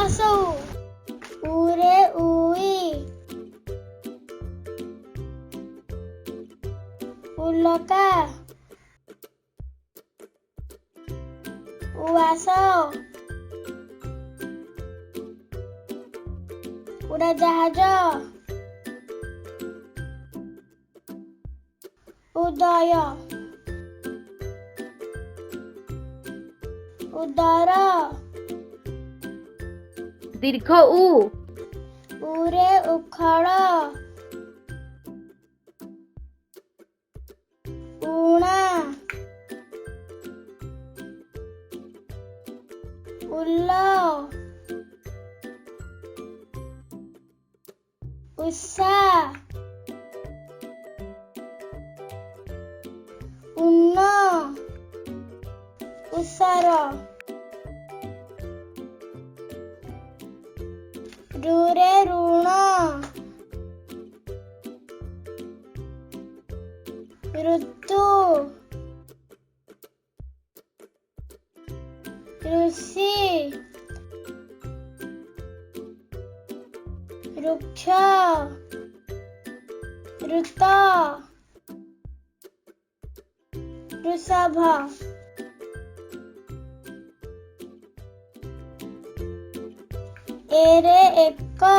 ହସଉ ଉରେ ଉଇ ଉଲକା ଉଆସ ଉଡ଼ାଜାହାଜ ଉଦୟ ଉଦର ଦୀର୍ଘ ଉ ଉରେ ଉଖଳ ଉଣା ଉଲ ଉଷା ଉନ୍ନ ଉଷାର ଋରେ ଋଣ ଋତୁ ଋଷି ଋକ୍ଷ ଋତ ଋଷଭ ଏରେ ଏକ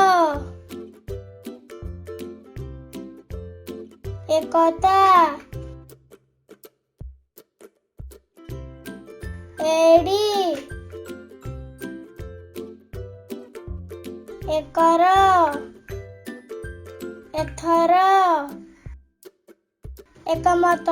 ଏକତା ଏଡି ଏକର ଏଥର ଏକମତ।